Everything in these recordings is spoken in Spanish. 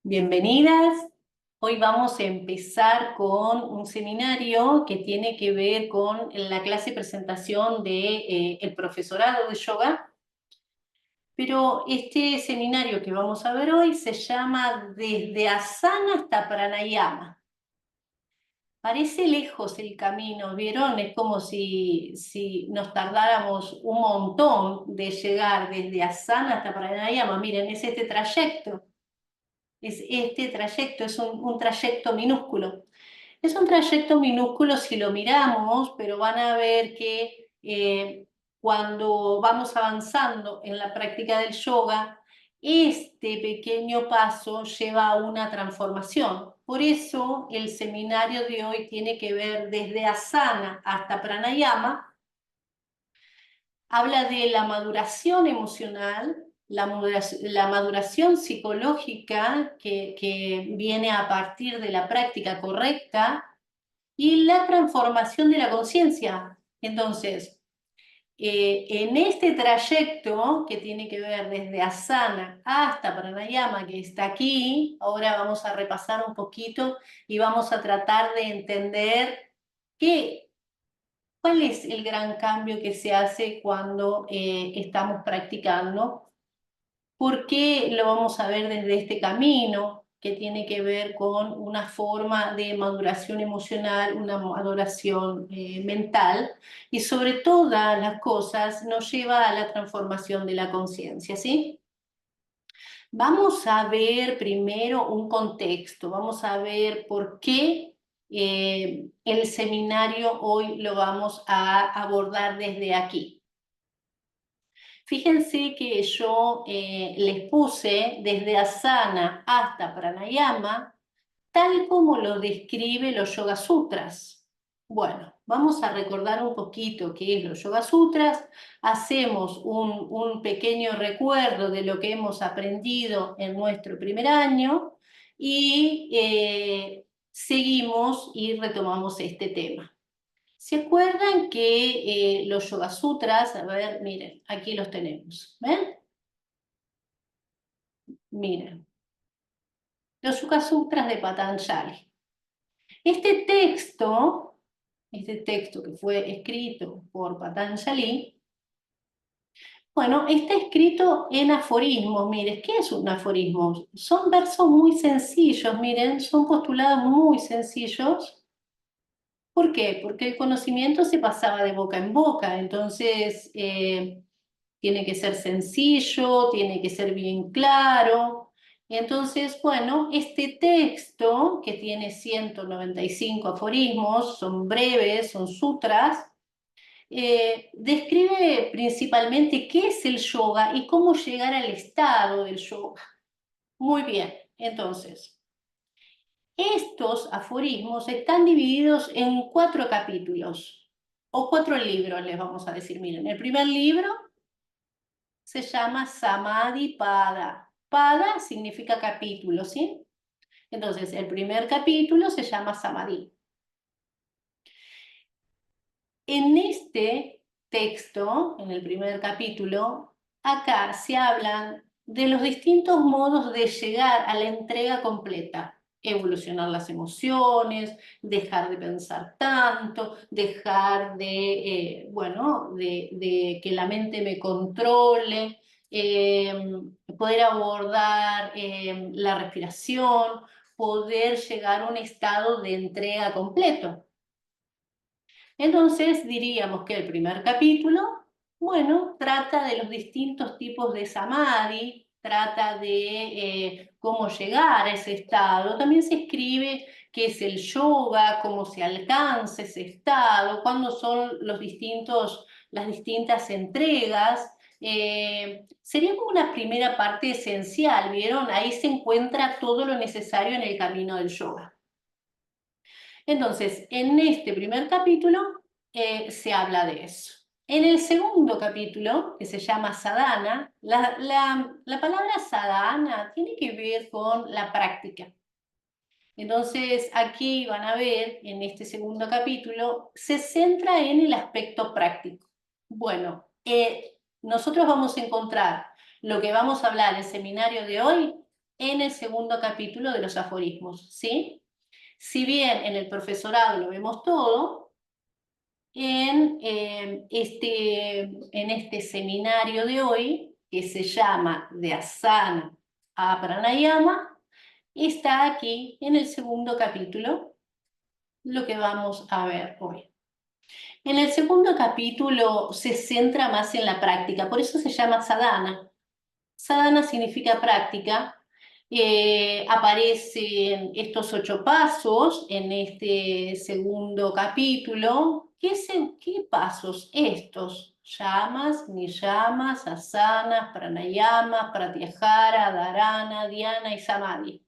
Bienvenidas. Hoy vamos a empezar con un seminario que tiene que ver con la clase presentación de el profesorado de yoga, pero este seminario que vamos a ver hoy se llama Desde Asana hasta Pranayama. Parece lejos el camino, ¿vieron? Es como si nos tardáramos un montón de llegar desde Asana hasta Pranayama. Miren, es este trayecto. Es este trayecto, es un trayecto minúsculo. Es un trayecto minúsculo si lo miramos, pero van a ver que cuando vamos avanzando en la práctica del yoga, este pequeño paso lleva a una transformación. Por eso el seminario de hoy tiene que ver desde asana hasta pranayama. Habla de la maduración emocional, la maduración psicológica que viene a partir de la práctica correcta y la transformación de la conciencia. Entonces, en este trayecto que tiene que ver desde asana hasta pranayama, que está aquí, ahora vamos a repasar un poquito y vamos a tratar de entender qué ¿cuál es el gran cambio que se hace cuando estamos practicando? ¿Por qué lo vamos a ver desde este camino que tiene que ver con una forma de maduración emocional, una maduración mental y sobre todas las cosas nos lleva a la transformación de la conciencia, ¿sí? Vamos a ver primero un contexto, vamos a ver por qué el seminario hoy lo vamos a abordar desde aquí. Fíjense que yo les puse desde asana hasta pranayama, tal como lo describe los Yoga Sutras. Bueno, vamos a recordar un poquito qué es los Yoga Sutras, hacemos un pequeño recuerdo de lo que hemos aprendido en nuestro primer año y seguimos y retomamos este tema. ¿Se acuerdan que los Yoga Sutras, a ver, miren, aquí los tenemos, ¿ven? Miren, los Yoga Sutras de Patanjali. Este texto que fue escrito por Patanjali, bueno, está escrito en aforismos. Miren, ¿qué es un aforismo? Son versos muy sencillos, miren, son postulados muy sencillos. ¿Por qué? Porque el conocimiento se pasaba de boca en boca, entonces tiene que ser sencillo, tiene que ser bien claro. Entonces, bueno, este texto que tiene 195 aforismos, son breves, son sutras, describe principalmente qué es el yoga y cómo llegar al estado del yoga. Muy bien, entonces, estos aforismos están divididos en 4 capítulos, o 4 libros, les vamos a decir. Miren, el primer libro se llama Samadhi Pada. Pada significa capítulo, ¿sí? Entonces, el primer capítulo se llama Samadhi. En este texto, en el primer capítulo, acá se hablan de los distintos modos de llegar a la entrega completa. Evolucionar las emociones, dejar de pensar tanto, dejar de, bueno, de que la mente me controle, eh, poder abordar la respiración, poder llegar a un estado de entrega completo. Entonces diríamos que el primer capítulo, bueno, trata de los distintos tipos de samadhi, trata de cómo llegar a ese estado. También se escribe qué es el yoga, cómo se alcanza ese estado, cuándo son las distintas entregas. Sería como una primera parte esencial, ¿vieron? Ahí se encuentra todo lo necesario en el camino del yoga. Entonces, en este primer capítulo se habla de eso. En el segundo capítulo, que se llama sadhana, la palabra sadhana tiene que ver con la práctica. Entonces, aquí van a ver, en este segundo capítulo, se centra en el aspecto práctico. Bueno, nosotros vamos a encontrar lo que vamos a hablar en el seminario de hoy en el segundo capítulo de los aforismos, ¿sí? Si bien en el profesorado lo vemos todo, en este seminario de hoy, que se llama De Asana a Pranayama, está aquí en el segundo capítulo lo que vamos a ver hoy. En el segundo capítulo se centra más en la práctica, por eso se llama sadhana. Sadhana significa práctica. Aparecen estos 8 pasos en este segundo capítulo. ¿Qué pasos? Estos: yamas, niyamas, asanas, pranayamas, pratyahara, dharana, dhyana y samadhi.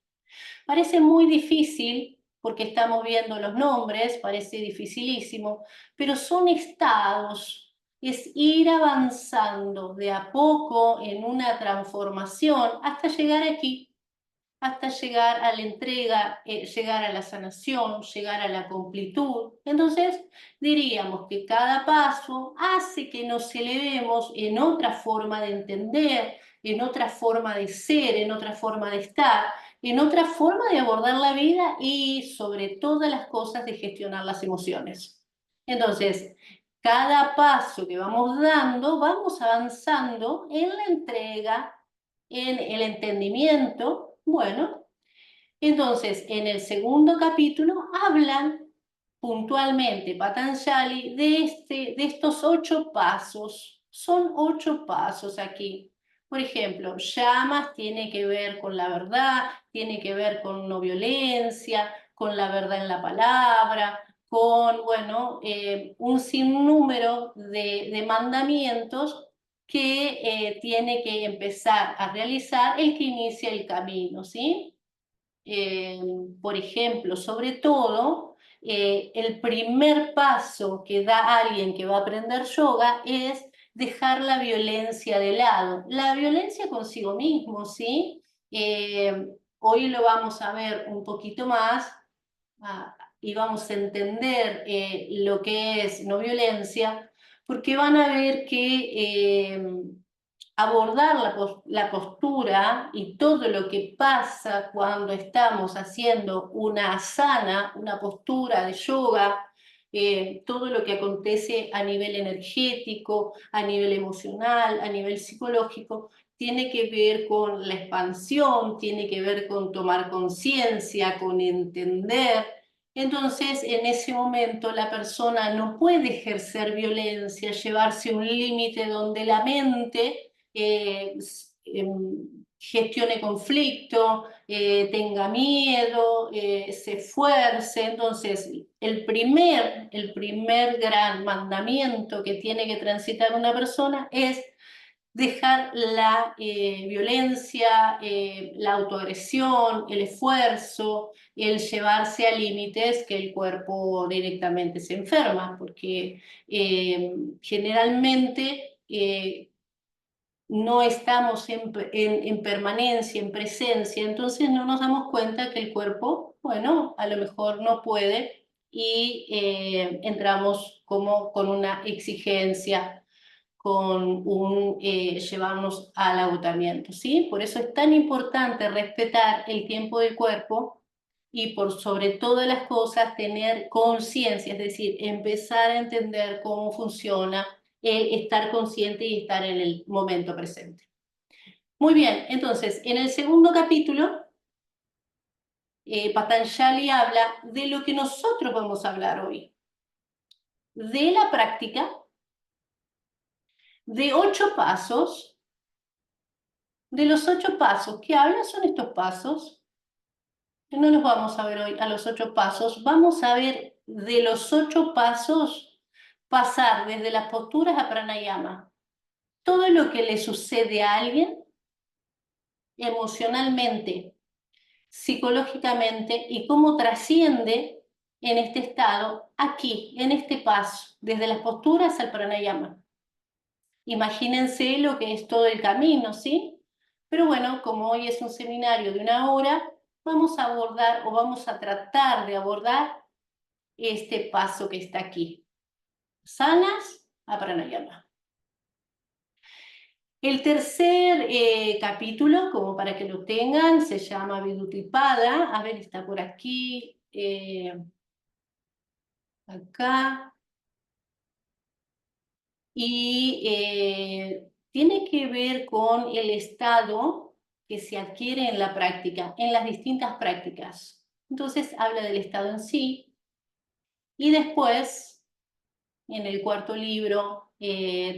Parece muy difícil porque estamos viendo los nombres, parece dificilísimo, pero son estados, es ir avanzando de a poco en una transformación hasta llegar aquí, hasta llegar a la entrega, llegar a la sanación, llegar a la completud. Entonces, diríamos que cada paso hace que nos elevemos en otra forma de entender, en otra forma de ser, en otra forma de estar, en otra forma de abordar la vida y sobre todas las cosas de gestionar las emociones. Entonces, cada paso que vamos dando, vamos avanzando en la entrega, en el entendimiento. Bueno, entonces en el segundo capítulo hablan puntualmente Patanjali de estos 8 pasos. Son 8 pasos aquí. Por ejemplo, llamas tiene que ver con la verdad, tiene que ver con no violencia, con la verdad en la palabra, con, bueno, un sinnúmero de mandamientos que tiene que empezar a realizar el que inicia el camino, ¿sí? Eh, por ejemplo, sobre todo, el primer paso que da alguien que va a aprender yoga es dejar la violencia de lado. La violencia consigo mismo, ¿sí? Hoy lo vamos a ver un poquito más, y vamos a entender lo que es no violencia, porque van a ver que abordar la postura y todo lo que pasa cuando estamos haciendo una asana, una postura de yoga, todo lo que acontece a nivel energético, a nivel emocional, a nivel psicológico, tiene que ver con la expansión, tiene que ver con tomar conciencia, con entender. Entonces, en ese momento la persona no puede ejercer violencia, llevarse un límite donde la mente gestione conflicto, tenga miedo, se esfuerce. Entonces, el primer gran mandamiento que tiene que transitar una persona es dejar la violencia, la autoagresión, el esfuerzo, el llevarse a límites que el cuerpo directamente se enferma, porque generalmente no estamos en permanencia, en presencia, entonces no nos damos cuenta que el cuerpo, bueno, a lo mejor no puede y entramos como con una exigencia, con un llevarnos al agotamiento, ¿sí? Por eso es tan importante respetar el tiempo del cuerpo y por sobre todas las cosas tener conciencia, es decir, empezar a entender cómo funciona el estar consciente y estar en el momento presente. Muy bien, entonces, en el segundo capítulo, Patanjali habla de lo que nosotros vamos a hablar hoy, de la práctica, de 8 pasos. De los 8 pasos que habla son estos pasos. No los vamos a ver hoy a los 8 pasos. Vamos a ver de los 8 pasos pasar desde las posturas a pranayama. Todo lo que le sucede a alguien emocionalmente, psicológicamente y cómo trasciende en este estado aquí, en este paso, desde las posturas al pranayama. Imagínense lo que es todo el camino, ¿sí? Pero bueno, como hoy es un seminario de 1 hora, vamos a abordar o vamos a tratar de abordar este paso que está aquí. Sanas a pranayama. El tercer capítulo, como para que lo tengan, se llama Vidutipada. A ver, está por aquí, acá. Y tiene que ver con el estado que se adquiere en la práctica, en las distintas prácticas. Entonces habla del estado en sí y después, en el cuarto libro,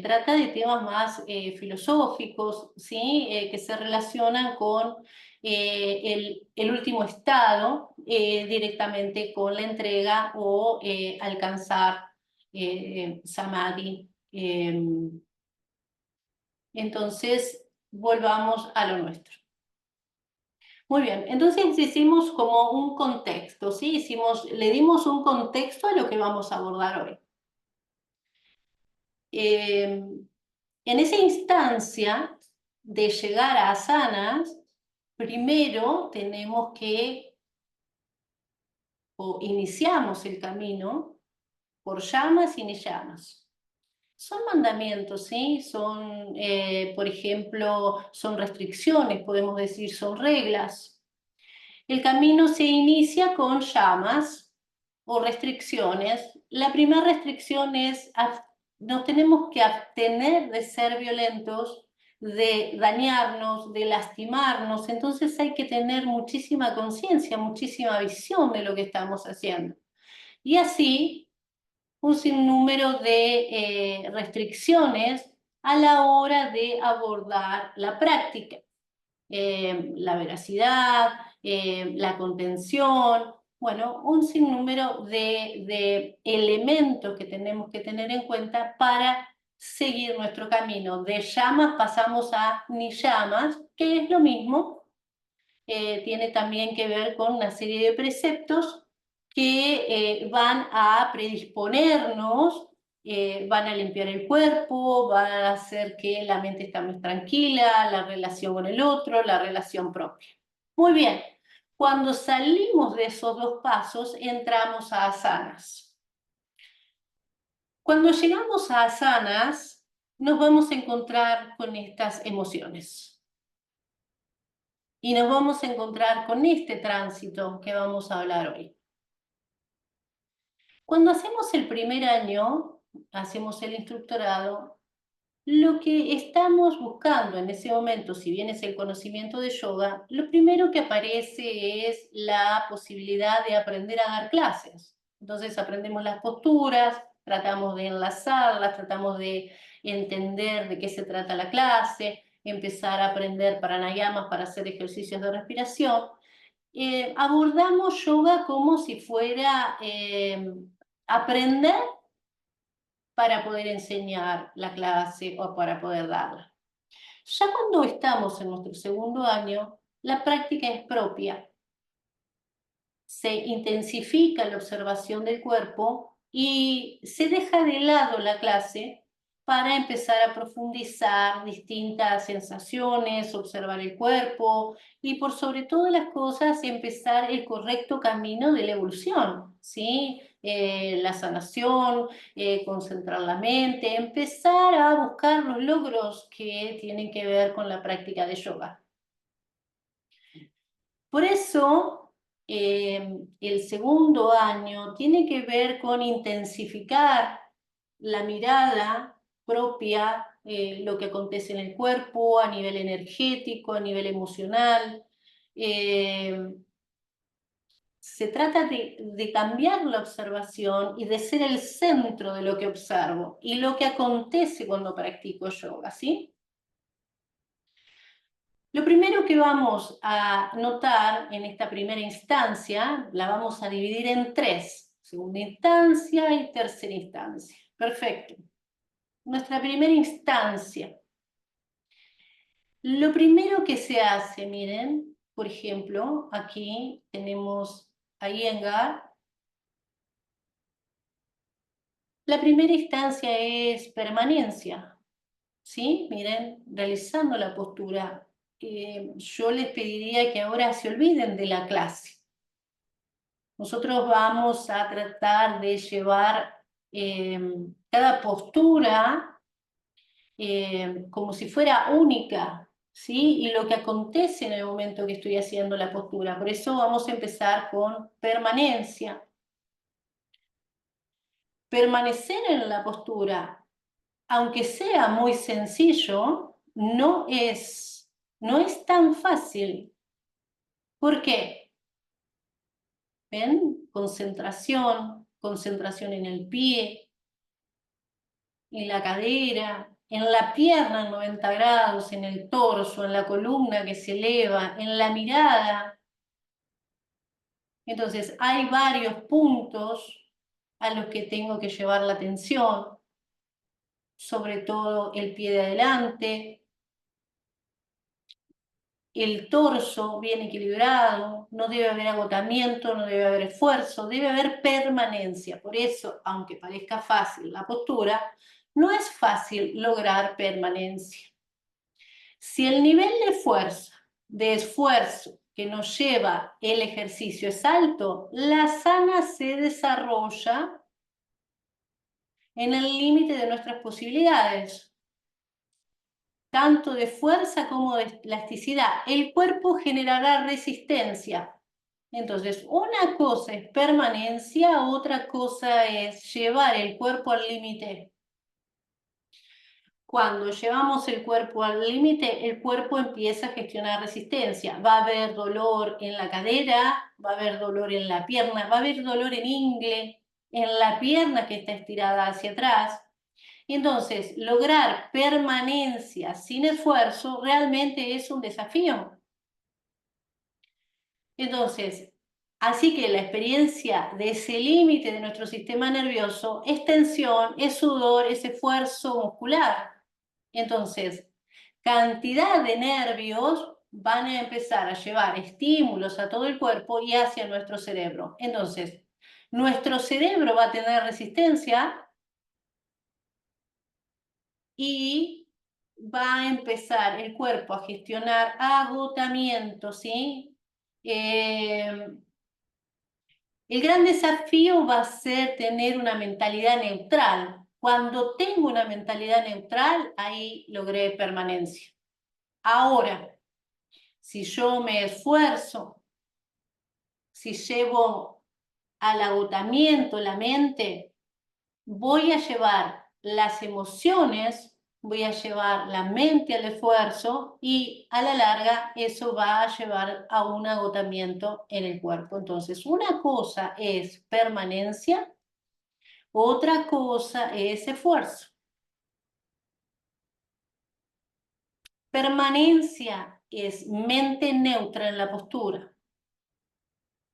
trata de temas más filosóficos, ¿sí? Que se relacionan con el último estado, directamente con la entrega o alcanzar samadhi. Entonces, volvamos a lo nuestro. Muy bien, entonces hicimos como un contexto, ¿sí? Le dimos un contexto a lo que vamos a abordar hoy. En esa instancia de llegar a asanas, primero tenemos que, o iniciamos el camino por llamas y niyamas. Son mandamientos, ¿sí? Son, por ejemplo, son restricciones, podemos decir, son reglas. El camino se inicia con llamas o restricciones. La primera restricción es, nos tenemos que abstener de ser violentos, de dañarnos, de lastimarnos. Entonces hay que tener muchísima conciencia, muchísima visión de lo que estamos haciendo. Y así un sinnúmero de restricciones a la hora de abordar la práctica. La veracidad, la contención, bueno, un sinnúmero de elementos que tenemos que tener en cuenta para seguir nuestro camino. De llamas pasamos a ni llamas, que es lo mismo, tiene también que ver con una serie de preceptos que van a predisponernos, van a limpiar el cuerpo, van a hacer que la mente esté más tranquila, la relación con el otro, la relación propia. Muy bien, cuando salimos de esos dos pasos, entramos a asanas. Cuando llegamos a asanas, nos vamos a encontrar con estas emociones. Y nos vamos a encontrar con este tránsito que vamos a hablar hoy. Cuando hacemos el primer año, hacemos el instructorado, lo que estamos buscando en ese momento, si bien es el conocimiento de yoga, lo primero que aparece es la posibilidad de aprender a dar clases. Entonces aprendemos las posturas, tratamos de enlazarlas, tratamos de entender de qué se trata la clase, empezar a aprender pranayamas para hacer ejercicios de respiración. Abordamos yoga como si fuera aprender para poder enseñar la clase o para poder darla. Ya cuando estamos en nuestro segundo año, la práctica es propia. Se intensifica la observación del cuerpo y se deja de lado la clase para empezar a profundizar distintas sensaciones, observar el cuerpo y por sobre todas las cosas empezar el correcto camino de la evolución, ¿sí? La sanación, concentrar la mente, empezar a buscar los logros que tienen que ver con la práctica de yoga. Por eso, el segundo año tiene que ver con intensificar la mirada propia, lo que acontece en el cuerpo, a nivel energético, a nivel emocional. Se trata de cambiar la observación y de ser el centro de lo que observo y lo que acontece cuando practico yoga, ¿sí? Lo primero que vamos a notar en esta primera instancia, la vamos a dividir en tres: segunda instancia y tercera instancia. Perfecto. Nuestra primera instancia. Lo primero que se hace, miren, por ejemplo, aquí tenemos a Iyengar. La primera instancia es permanencia, ¿sí? Miren, realizando la postura. Yo les pediría que ahora se olviden de la clase. Nosotros vamos a tratar de llevar cada postura como si fuera única, ¿sí? Y lo que acontece en el momento que estoy haciendo la postura. Por eso vamos a empezar con permanencia. Permanecer en la postura, aunque sea muy sencillo, no es tan fácil. ¿Por qué? ¿Ven? Concentración en el pie, en la cadera, en la pierna en 90 grados, en el torso, en la columna que se eleva, en la mirada. Entonces, hay varios puntos a los que tengo que llevar la atención, sobre todo el pie de adelante, el torso bien equilibrado, no debe haber agotamiento, no debe haber esfuerzo, debe haber permanencia. Por eso, aunque parezca fácil la postura, no es fácil lograr permanencia. Si el nivel de esfuerzo que nos lleva el ejercicio es alto, la sana se desarrolla en el límite de nuestras posibilidades, tanto de fuerza como de elasticidad. El cuerpo generará resistencia. Entonces, una cosa es permanencia, otra cosa es llevar el cuerpo al límite. Cuando llevamos el cuerpo al límite, el cuerpo empieza a gestionar resistencia. Va a haber dolor en la cadera, va a haber dolor en la pierna, va a haber dolor en ingle, en la pierna que está estirada hacia atrás. Entonces, lograr permanencia sin esfuerzo realmente es un desafío. Entonces, así que la experiencia de ese límite de nuestro sistema nervioso es tensión, es sudor, es esfuerzo muscular. Entonces, cantidad de nervios van a empezar a llevar estímulos a todo el cuerpo y hacia nuestro cerebro. Entonces, nuestro cerebro va a tener resistencia y va a empezar el cuerpo a gestionar agotamiento, ¿sí? El gran desafío va a ser tener una mentalidad neutral. Cuando tengo una mentalidad neutral, ahí logré permanencia. Ahora, si yo me esfuerzo, si llevo al agotamiento la mente, voy a llevar las emociones, voy a llevar la mente al esfuerzo y a la larga eso va a llevar a un agotamiento en el cuerpo. Entonces, una cosa es permanencia, otra cosa es esfuerzo. Permanencia es mente neutra en la postura.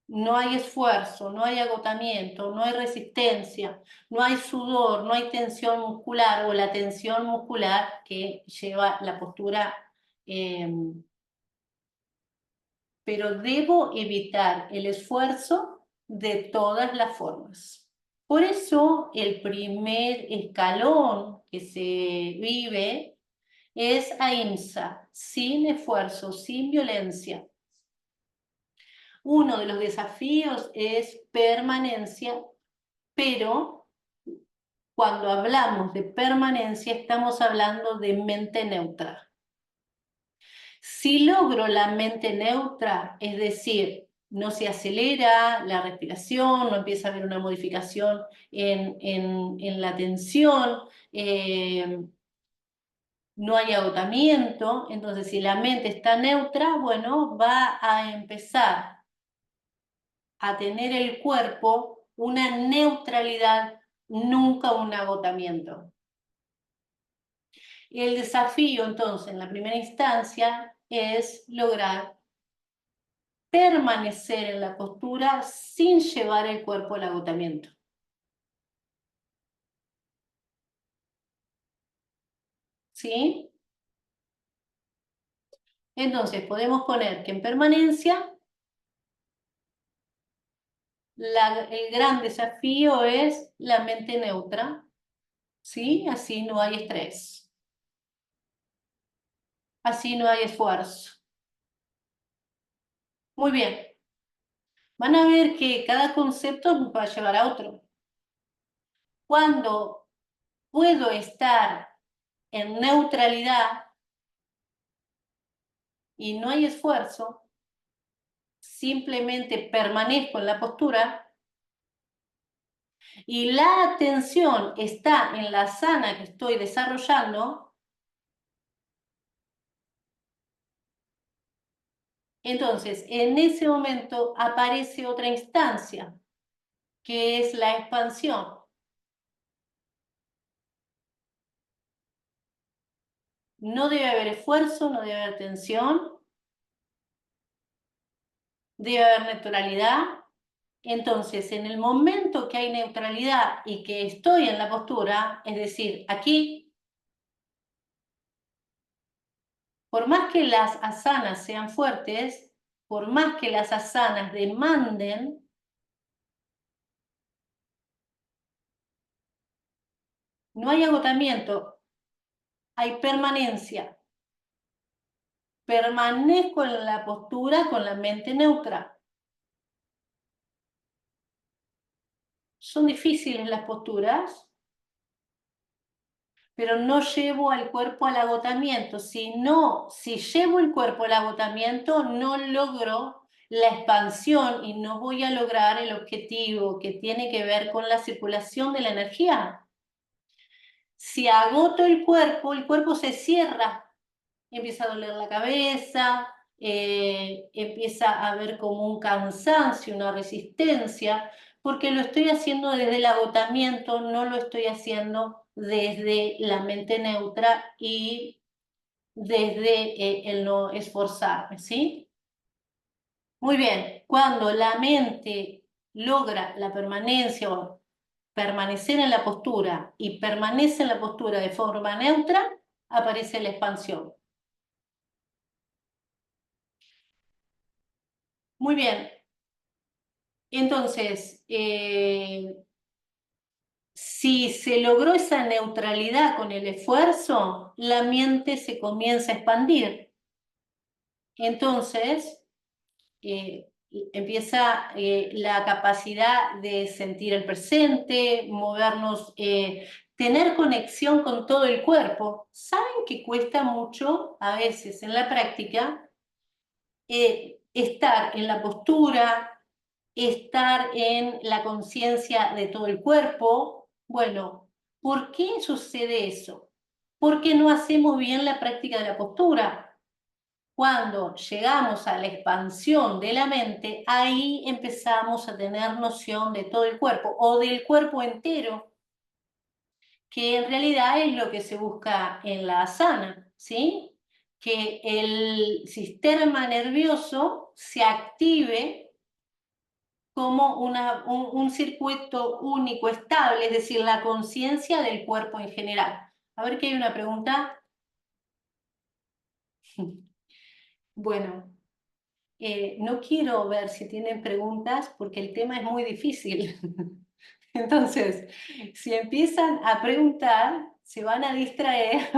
No hay esfuerzo, no hay agotamiento, no hay resistencia, no hay sudor, no hay tensión muscular o la tensión muscular que lleva la postura. eh, pero debo evitar el esfuerzo de todas las formas. Por eso el primer escalón que se vive es ahimsa, sin esfuerzo, sin violencia. Uno de los desafíos es permanencia, pero cuando hablamos de permanencia estamos hablando de mente neutra. Si logro la mente neutra, es decir, no se acelera la respiración, no empieza a haber una modificación en la tensión, no hay agotamiento, entonces si la mente está neutra, bueno, va a empezar a tener el cuerpo una neutralidad, nunca un agotamiento. El desafío, entonces, en la primera instancia, es lograr permanecer en la postura sin llevar el cuerpo al agotamiento. ¿Sí? Entonces, podemos poner que en permanencia el gran desafío es la mente neutra, ¿sí? Así no hay estrés, así no hay esfuerzo. Muy bien, van a ver que cada concepto nos va a llevar a otro. Cuando puedo estar en neutralidad y no hay esfuerzo, simplemente permanezco en la postura y la atención está en la asana que estoy desarrollando, entonces en ese momento aparece otra instancia, que es la expansión. No debe haber esfuerzo, no debe haber tensión, debe haber neutralidad. Entonces, en el momento que hay neutralidad y que estoy en la postura, es decir, aquí, por más que las asanas sean fuertes, por más que las asanas demanden, no hay agotamiento, hay permanencia. Permanezco en la postura con la mente neutra. Son difíciles las posturas, pero no llevo al cuerpo al agotamiento. Si llevo el cuerpo al agotamiento, no logro la expansión y no voy a lograr el objetivo que tiene que ver con la circulación de la energía. Si agoto el cuerpo se cierra, empieza a doler la cabeza, empieza a haber como un cansancio, una resistencia, porque lo estoy haciendo desde el agotamiento, no lo estoy haciendo desde la mente neutra y desde el no esforzarme, ¿sí? Muy bien, cuando la mente logra la permanencia o permanecer en la postura y permanece en la postura de forma neutra, aparece la expansión. Muy bien, entonces, si se logró esa neutralidad con el esfuerzo, la mente se comienza a expandir. Entonces, empieza la capacidad de sentir el presente, movernos, tener conexión con todo el cuerpo. ¿Saben que cuesta mucho a veces en la práctica estar en la postura, estar en la conciencia de todo el cuerpo? Bueno, ¿por qué sucede eso? Porque no hacemos bien la práctica de la postura. Cuando llegamos a la expansión de la mente, ahí empezamos a tener noción de todo el cuerpo o del cuerpo entero, que en realidad es lo que se busca en la asana, ¿sí? Que el sistema nervioso se active como un circuito único, estable, es decir, la conciencia del cuerpo en general. A ver que hay una pregunta. Bueno, no quiero ver si tienen preguntas porque el tema es muy difícil. Entonces, si empiezan a preguntar, se van a distraer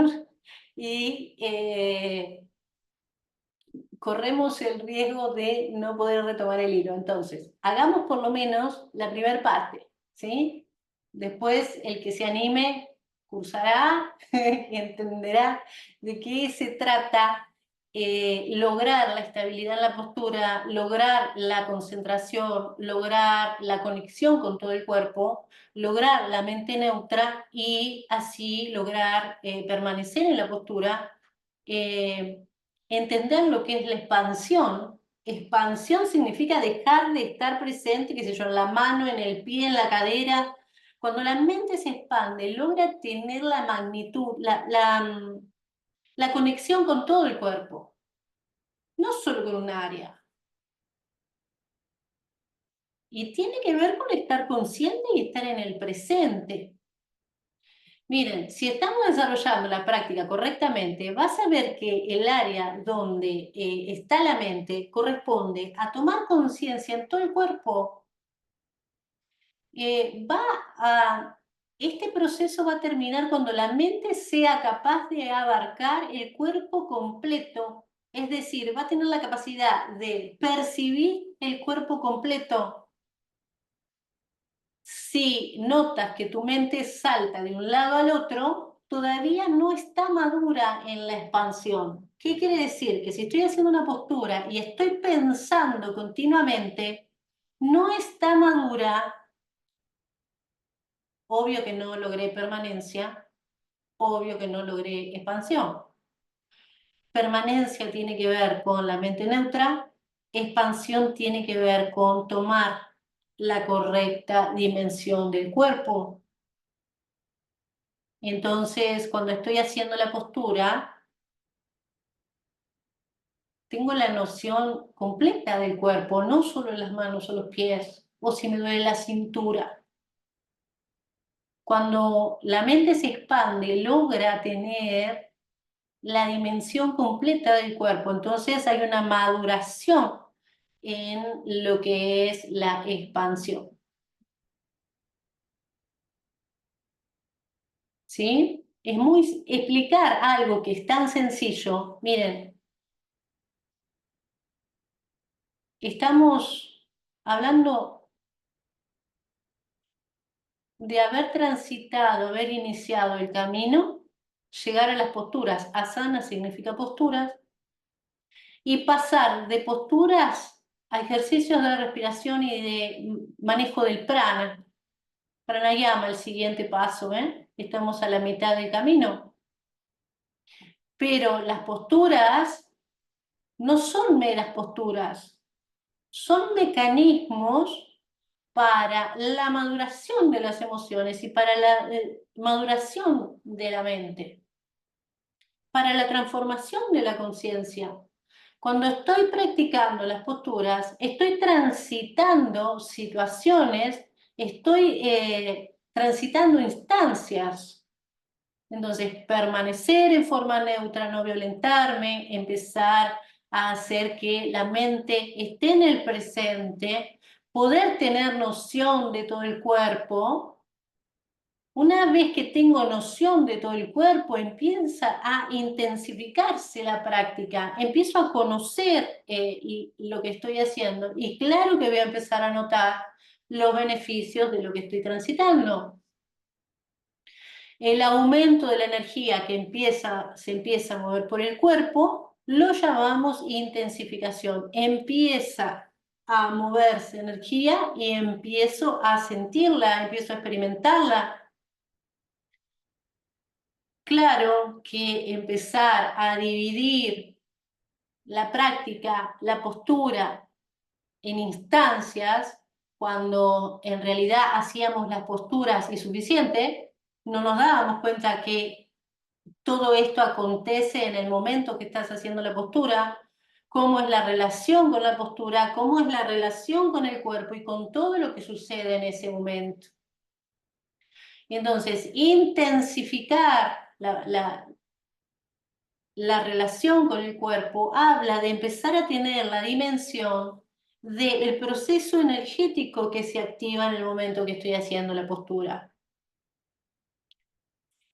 y corremos el riesgo de no poder retomar el hilo. Entonces, hagamos por lo menos la primera parte, ¿sí? Después, el que se anime cursará y entenderá de qué se trata lograr la estabilidad en la postura, lograr la concentración, lograr la conexión con todo el cuerpo, lograr la mente neutra y así lograr permanecer en la postura. eh, Entender lo que es la expansión. Expansión significa dejar de estar presente, qué sé yo, en la mano, en el pie, en la cadera. Cuando la mente se expande, logra tener la magnitud, la conexión con todo el cuerpo, no solo con un área. Y tiene que ver con estar consciente y estar en el presente. Miren, si estamos desarrollando la práctica correctamente, vas a ver que el área donde está la mente corresponde a tomar conciencia en todo el cuerpo. Va a, este proceso va a terminar cuando la mente sea capaz de abarcar el cuerpo completo, es decir, va a tener la capacidad de percibir el cuerpo completo. Si notas que tu mente salta de un lado al otro, todavía no está madura en la expansión. ¿Qué quiere decir? Que si estoy haciendo una postura y estoy pensando continuamente, no está madura, obvio que no logré permanencia, obvio que no logré expansión. Permanencia tiene que ver con la mente neutra, expansión tiene que ver con tomar la correcta dimensión del cuerpo. Entonces, cuando estoy haciendo la postura, tengo la noción completa del cuerpo, no solo las manos o los pies, o si me duele la cintura. Cuando la mente se expande, logra tener la dimensión completa del cuerpo. Entonces hay una maduración en lo que es la expansión. ¿Sí? Es muy explicar algo que es tan sencillo. Miren, estamos hablando de haber transitado, haber iniciado el camino, llegar a las posturas. Asana significa posturas, y pasar de posturas a ejercicios de respiración y de manejo del prana. Pranayama, el siguiente paso, ¿eh? Estamos a la mitad del camino. Pero las posturas no son meras posturas, son mecanismos para la maduración de las emociones y para la maduración de la mente, para la transformación de la conciencia. Cuando estoy practicando las posturas, estoy transitando situaciones, estoy transitando instancias. Entonces, permanecer en forma neutra, no violentarme, empezar a hacer que la mente esté en el presente, poder tener noción de todo el cuerpo. Una vez que tengo noción de todo el cuerpo, empieza a intensificarse la práctica, empiezo a conocer lo que estoy haciendo y claro que voy a empezar a notar los beneficios de lo que estoy transitando. El aumento de la energía que se empieza a mover por el cuerpo, lo llamamos intensificación. Empieza a moverse energía y empiezo a sentirla, empiezo a experimentarla. Claro que empezar a dividir la práctica, la postura en instancias, cuando en realidad hacíamos las posturas y suficiente, no nos dábamos cuenta que todo esto acontece en el momento que estás haciendo la postura, cómo es la relación con la postura, cómo es la relación con el cuerpo y con todo lo que sucede en ese momento. Y entonces, intensificar la relación con el cuerpo habla de empezar a tener la dimensión del proceso energético que se activa en el momento que estoy haciendo la postura.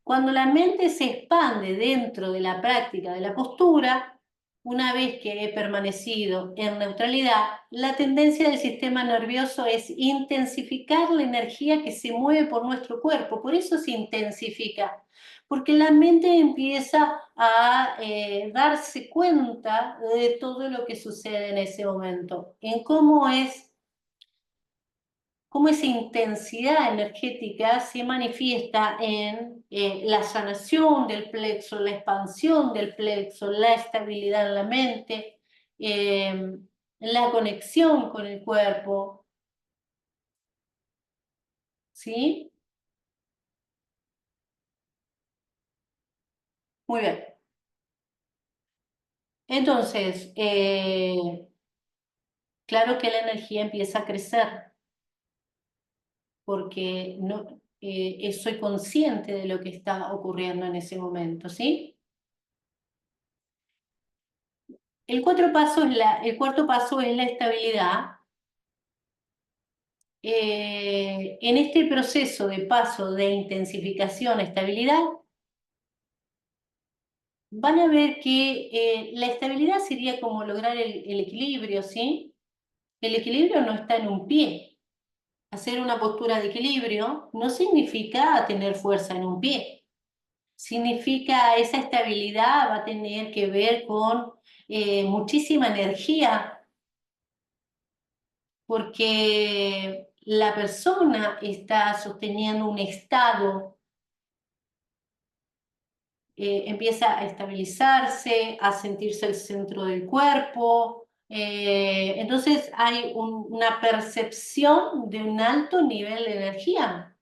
Cuando la mente se expande dentro de la práctica de la postura, una vez que he permanecido en neutralidad, la tendencia del sistema nervioso es intensificar la energía que se mueve por nuestro cuerpo. Por eso se intensifica, porque la mente empieza a darse cuenta de todo lo que sucede en ese momento, en cómo esa intensidad energética se manifiesta en la sanación del plexo, la expansión del plexo, la estabilidad en la mente, la conexión con el cuerpo, ¿sí? Muy bien. Entonces, claro que la energía empieza a crecer porque no, soy consciente de lo que está ocurriendo en ese momento, ¿sí? El cuarto paso es la estabilidad. En este proceso de paso de intensificación a estabilidad, van a ver que la estabilidad sería como lograr el equilibrio, ¿sí? El equilibrio no está en un pie. Hacer una postura de equilibrio no significa tener fuerza en un pie. Significa esa estabilidad va a tener que ver con muchísima energía, porque la persona está sosteniendo un estado, empieza a estabilizarse, a sentirse el centro del cuerpo. Entonces hay una percepción de un alto nivel de energía.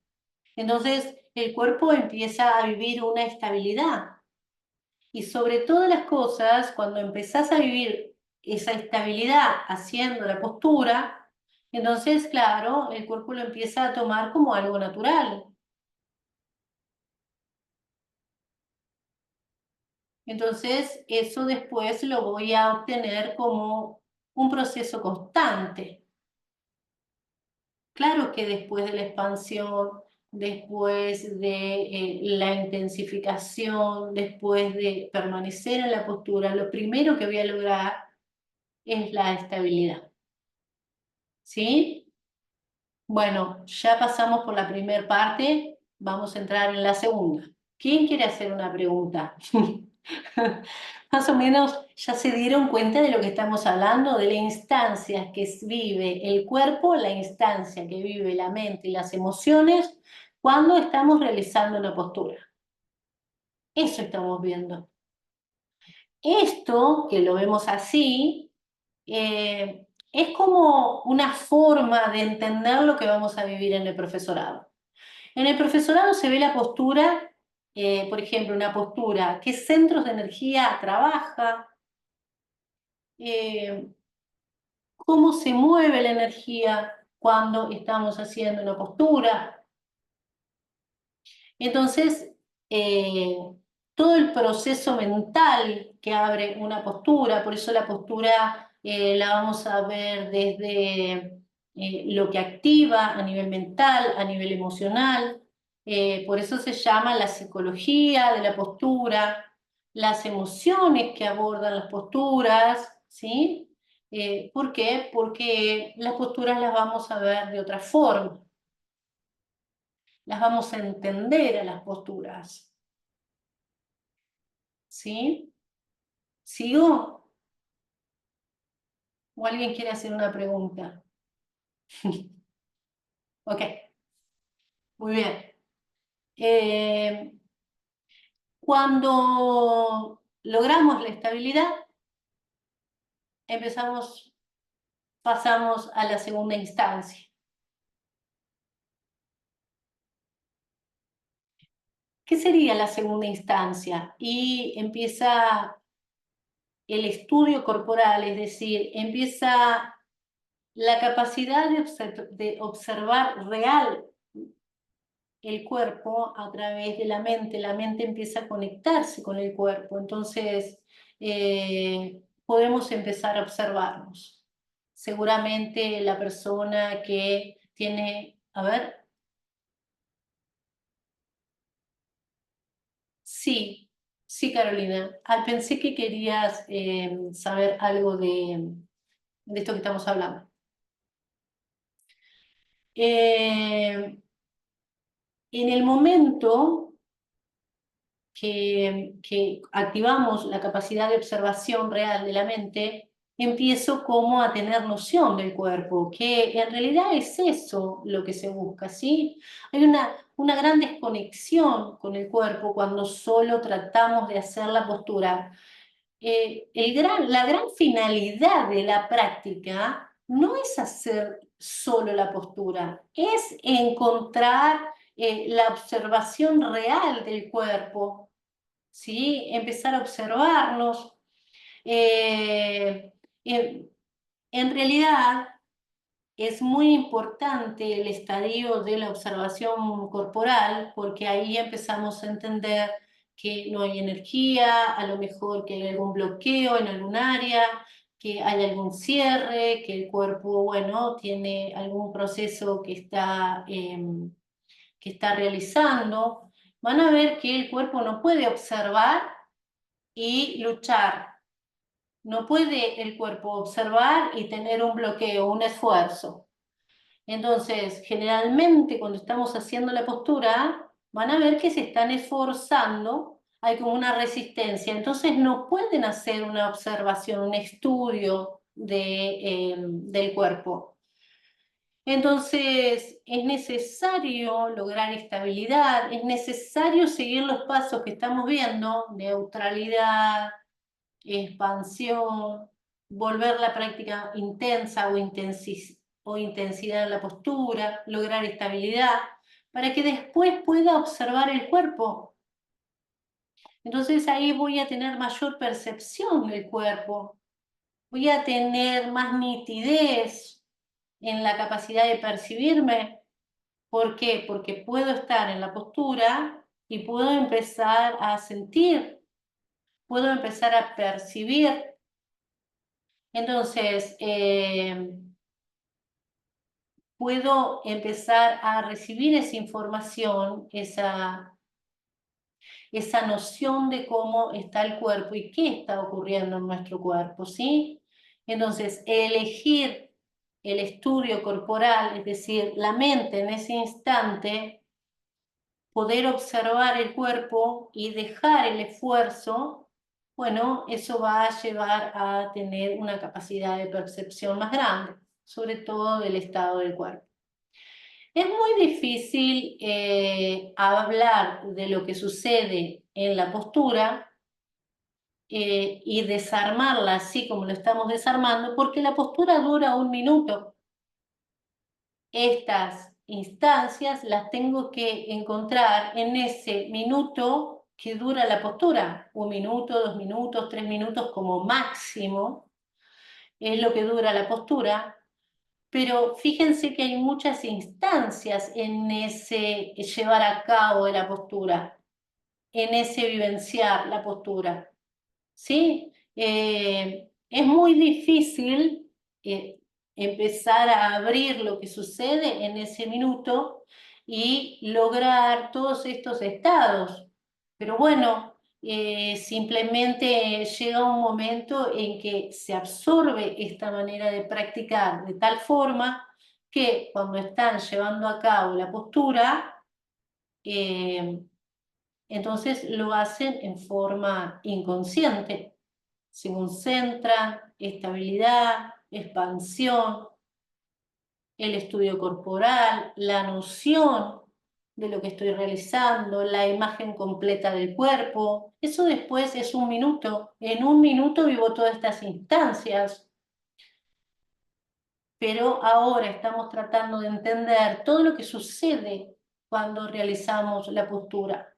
Entonces el cuerpo empieza a vivir una estabilidad. Y sobre todas las cosas, cuando empezás a vivir esa estabilidad haciendo la postura, entonces, claro, el cuerpo lo empieza a tomar como algo natural. Entonces, eso después lo voy a obtener como un proceso constante. Claro que después de la expansión, después de la intensificación, después de permanecer en la postura, lo primero que voy a lograr es la estabilidad. ¿Sí? Bueno, ya pasamos por la primera parte, vamos a entrar en la segunda. ¿Quién quiere hacer una pregunta? Más o menos ya se dieron cuenta de lo que estamos hablando, de la instancia que vive el cuerpo, la instancia que vive la mente y las emociones cuando estamos realizando una postura. Eso estamos viendo. Esto, que lo vemos así, es como una forma de entender lo que vamos a vivir en el profesorado. En el profesorado se ve la postura, por ejemplo, una postura, qué centros de energía trabaja, eh, cómo se mueve la energía cuando estamos haciendo una postura. Entonces, eh, todo el proceso mental que abre una postura, por eso la postura la vamos a ver desde lo que activa a nivel mental, a nivel emocional, por eso se llama la psicología de la postura, las emociones que abordan las posturas, ¿sí? ¿Por qué? Porque las posturas las vamos a ver de otra forma, las vamos a entender a las posturas. ¿Sí? ¿Sigo? ¿O alguien quiere hacer una pregunta? Ok, muy bien. Eh, Cuando logramos la estabilidad, pasamos a la segunda instancia. ¿Qué sería la segunda instancia? Y empieza el estudio corporal, es decir, empieza la capacidad de observar real el cuerpo a través de la mente empieza a conectarse con el cuerpo, entonces podemos empezar a observarnos. Seguramente la persona que tiene, a ver, sí, sí, Carolina. Pensé que querías saber algo de esto que estamos hablando. En el momento que activamos la capacidad de observación real de la mente, empiezo como a tener noción del cuerpo, que en realidad es eso lo que se busca, ¿sí? Hay una gran desconexión con el cuerpo cuando solo tratamos de hacer la postura. La gran finalidad de la práctica no es hacer solo la postura, es encontrar la observación real del cuerpo, ¿sí? Empezar a observarnos. Eh, en, en realidad es muy importante el estadio de la observación corporal porque ahí empezamos a entender que no hay energía, a lo mejor que hay algún bloqueo en algún área, que hay algún cierre, que el cuerpo, bueno, tiene algún proceso que está realizando. Van a ver que el cuerpo no puede observar y luchar. No puede el cuerpo observar y tener un bloqueo, un esfuerzo. Entonces, generalmente cuando estamos haciendo la postura, van a ver que se están esforzando, hay como una resistencia, entonces no pueden hacer una observación, un estudio del cuerpo. Entonces, es necesario lograr estabilidad, es necesario seguir los pasos que estamos viendo, neutralidad, expansión, volver la práctica intensa o intensidad en la postura, lograr estabilidad, para que después pueda observar el cuerpo. Entonces ahí voy a tener mayor percepción del cuerpo, voy a tener más nitidez en la capacidad de percibirme. ¿Por qué? Porque puedo estar en la postura y puedo empezar a sentir, puedo empezar a percibir. Entonces, puedo empezar a recibir esa información, esa noción de cómo está el cuerpo y qué está ocurriendo en nuestro cuerpo, ¿sí? Entonces, elegir el estudio corporal, es decir, la mente en ese instante, poder observar el cuerpo y dejar el esfuerzo, bueno, eso va a llevar a tener una capacidad de percepción más grande, sobre todo del estado del cuerpo. Es muy difícil hablar de lo que sucede en la postura y desarmarla así como lo estamos desarmando, porque la postura dura 1 minuto. Estas instancias las tengo que encontrar en ese minuto que dura la postura. 1 minuto, 2 minutos, 3 minutos como máximo es lo que dura la postura. Pero fíjense que hay muchas instancias en ese llevar a cabo de la postura, en ese vivenciar la postura, ¿sí? Es muy difícil eh, empezar a abrir lo que sucede en ese minuto y lograr todos estos estados. Pero bueno, simplemente llega un momento en que se absorbe esta manera de practicar de tal forma que cuando están llevando a cabo la postura, eh, entonces lo hacen en forma inconsciente, se concentran, estabilidad, expansión, el estudio corporal, la noción de lo que estoy realizando, la imagen completa del cuerpo. Eso después es 1 minuto. En 1 minuto vivo todas estas instancias, pero ahora estamos tratando de entender todo lo que sucede cuando realizamos la postura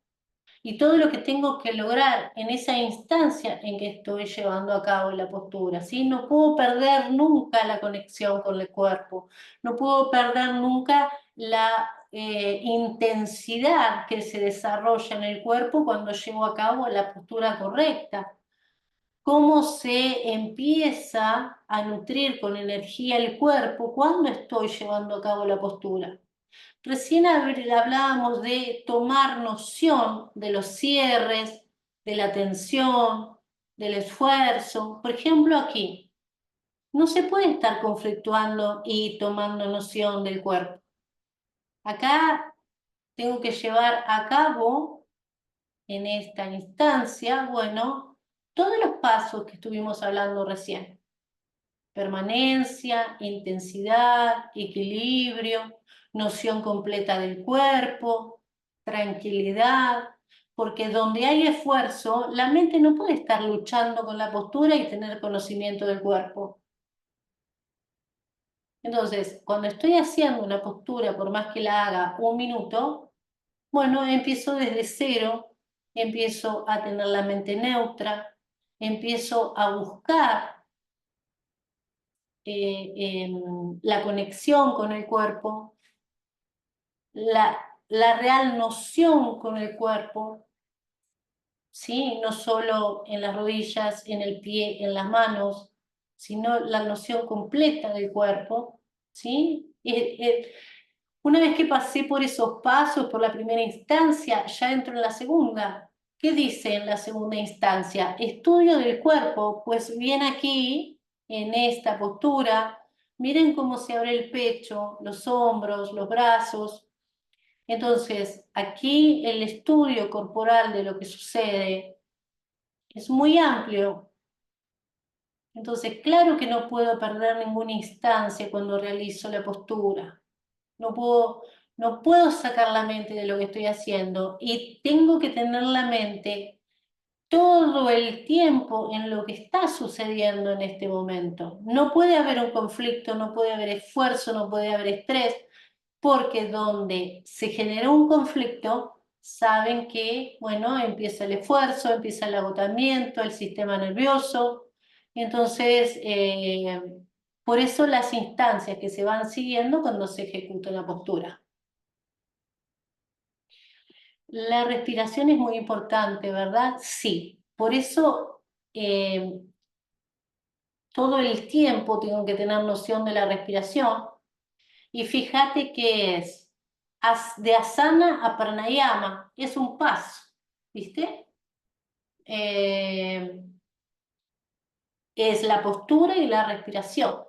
y todo lo que tengo que lograr en esa instancia en que estoy llevando a cabo la postura, ¿sí? No puedo perder nunca la conexión con el cuerpo, no puedo perder nunca la intensidad que se desarrolla en el cuerpo cuando llevo a cabo la postura correcta. Cómo se empieza a nutrir con energía el cuerpo cuando estoy llevando a cabo la postura. Recién hablábamos de tomar noción de los cierres, de la tensión, del esfuerzo. Por ejemplo, aquí, no se puede estar conflictuando y tomando noción del cuerpo. Acá tengo que llevar a cabo, en esta instancia, bueno, todos los pasos que estuvimos hablando recién. Permanencia, intensidad, equilibrio, noción completa del cuerpo, tranquilidad, porque donde hay esfuerzo, la mente no puede estar luchando con la postura y tener conocimiento del cuerpo. Entonces, cuando estoy haciendo una postura, por más que la haga 1 minuto, bueno, empiezo desde cero, empiezo a tener la mente neutra, empiezo a buscar la conexión con el cuerpo, la real noción con el cuerpo, ¿sí? No solo en las rodillas, en el pie, en las manos, sino la noción completa del cuerpo, ¿sí? Una vez que pasé por esos pasos, por la primera instancia, ya entro en la segunda. ¿Qué dice en la segunda instancia? Estudio del cuerpo, pues bien aquí, en esta postura, miren cómo se abre el pecho, los hombros, los brazos. Entonces, aquí el estudio corporal de lo que sucede es muy amplio. Entonces, claro que no puedo perder ninguna instancia cuando realizo la postura. No puedo, no puedo sacar la mente de lo que estoy haciendo y tengo que tener la mente todo el tiempo en lo que está sucediendo en este momento. No puede haber un conflicto, no puede haber esfuerzo, no puede haber estrés, porque donde se generó un conflicto, saben que, bueno, empieza el esfuerzo, empieza el agotamiento, el sistema nervioso. Entonces, por eso las instancias que se van siguiendo cuando se ejecuta la postura. La respiración es muy importante, ¿verdad? Sí. Por eso todo el tiempo tengo que tener noción de la respiración. Y fíjate que es de asana a pranayama, es un paso, ¿viste? Eh, es la postura y la respiración.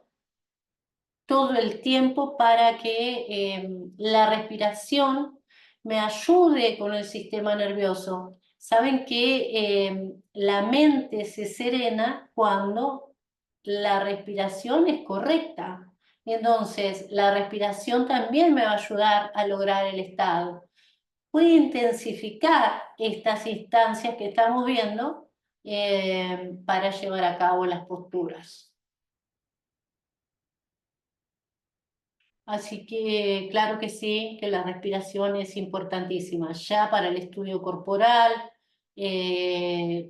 Todo el tiempo para que la respiración me ayude con el sistema nervioso. Saben que la mente se serena cuando la respiración es correcta. Entonces, la respiración también me va a ayudar a lograr el estado. Puede intensificar estas instancias que estamos viendo para llevar a cabo las posturas. Así que claro que sí, que la respiración es importantísima, ya para el estudio corporal,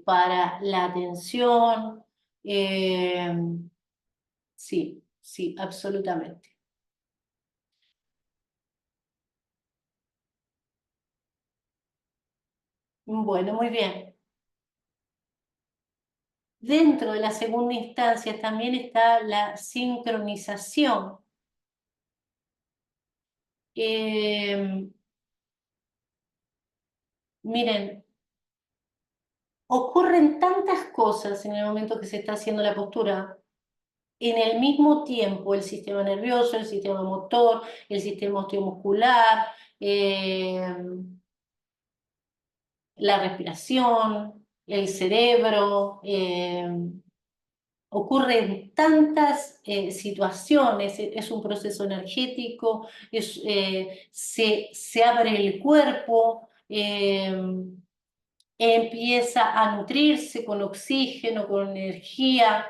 para la atención, eh, sí, sí, absolutamente. Bueno, muy bien. Dentro de la segunda instancia también está la sincronización. Eh, miren, ocurren tantas cosas en el momento que se está haciendo la postura. En el mismo tiempo, el sistema nervioso, el sistema motor, el sistema osteomuscular, eh, la respiración, el cerebro, ocurren tantas situaciones, es un proceso energético, se abre el cuerpo, empieza a nutrirse con oxígeno, con energía,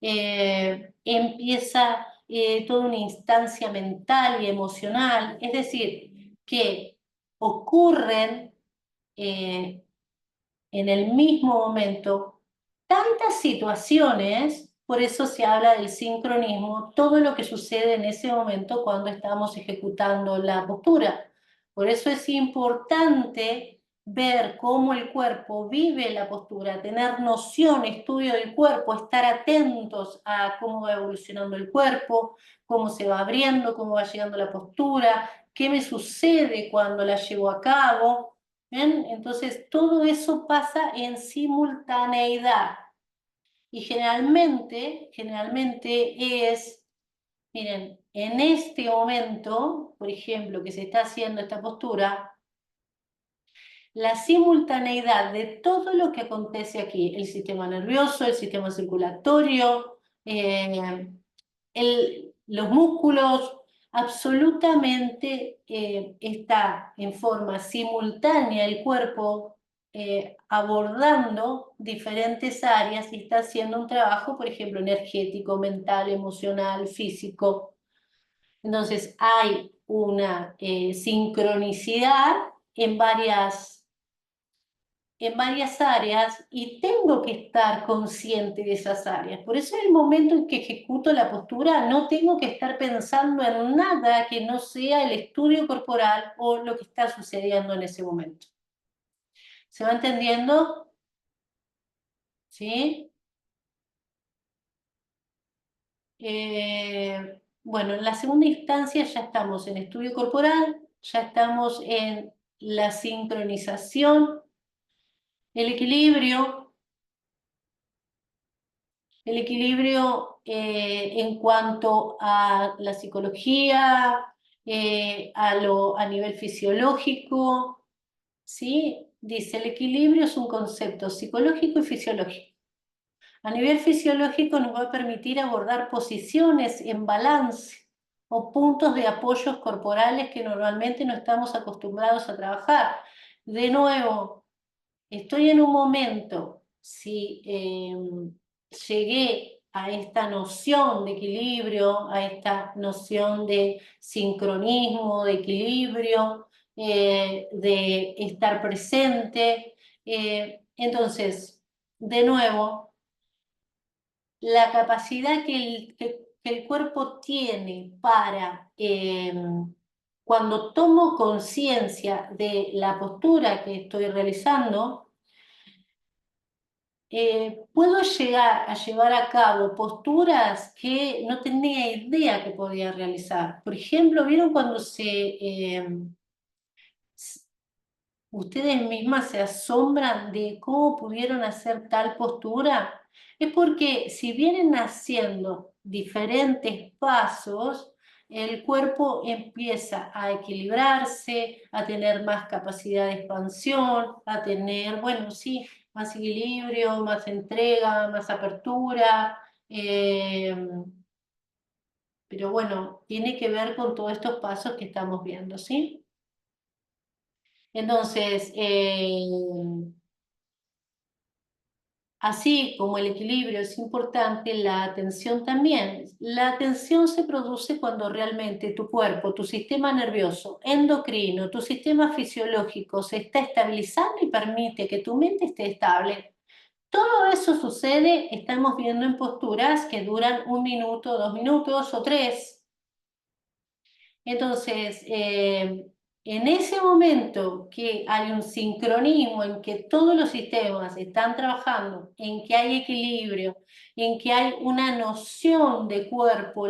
empieza toda una instancia mental y emocional, es decir, que ocurren eh, en el mismo momento tantas situaciones, por eso se habla del sincronismo, todo lo que sucede en ese momento cuando estamos ejecutando la postura. Por eso es importante ver cómo el cuerpo vive la postura, tener noción, estudio del cuerpo, estar atentos a cómo va evolucionando el cuerpo, cómo se va abriendo, cómo va llegando la postura, qué me sucede cuando la llevo a cabo. ¿Bien? Entonces, todo eso pasa en simultaneidad y generalmente es, miren, en este momento, por ejemplo, que se está haciendo esta postura, la simultaneidad de todo lo que acontece aquí, el sistema nervioso, el sistema circulatorio, los músculos, absolutamente está en forma simultánea el cuerpo abordando diferentes áreas y está haciendo un trabajo, por ejemplo, energético, mental, emocional, físico. Entonces hay una sincronicidad en varias áreas y tengo que estar consciente de esas áreas. Por eso en el momento en que ejecuto la postura no tengo que estar pensando en nada que no sea el estudio corporal o lo que está sucediendo en ese momento. ¿Se va entendiendo? ¿Sí? Bueno, en la segunda instancia ya estamos en estudio corporal, ya estamos en la sincronización, el equilibrio. El equilibrio en cuanto a la psicología, a nivel fisiológico, ¿sí? Dice, el equilibrio es un concepto psicológico y fisiológico. A nivel fisiológico nos va a permitir abordar posiciones en balance o puntos de apoyos corporales que normalmente no estamos acostumbrados a trabajar. De nuevo, estoy en un momento, si llegué a esta noción de equilibrio, a esta noción de sincronismo, de equilibrio, de estar presente. Entonces, de nuevo, la capacidad que el cuerpo tiene para, cuando tomo conciencia de la postura que estoy realizando, puedo llegar a llevar a cabo posturas que no tenía idea que podía realizar. Por ejemplo, ¿vieron cuando ustedes mismas se asombran de cómo pudieron hacer tal postura? Es porque si vienen haciendo diferentes pasos, el cuerpo empieza a equilibrarse, a tener más capacidad de expansión, a tener, bueno, sí, más equilibrio, más entrega, más apertura. Pero bueno, tiene que ver con todos estos pasos que estamos viendo, ¿sí? Entonces, así como el equilibrio es importante, la atención también. La atención se produce cuando realmente tu cuerpo, tu sistema nervioso, endocrino, tu sistema fisiológico se está estabilizando y permite que tu mente esté estable. Todo eso sucede, estamos viendo en posturas que duran 1 minuto, 2 minutos o 3. Entonces, en ese momento que hay un sincronismo, en que todos los sistemas están trabajando, en que hay equilibrio, en que hay una noción de cuerpo,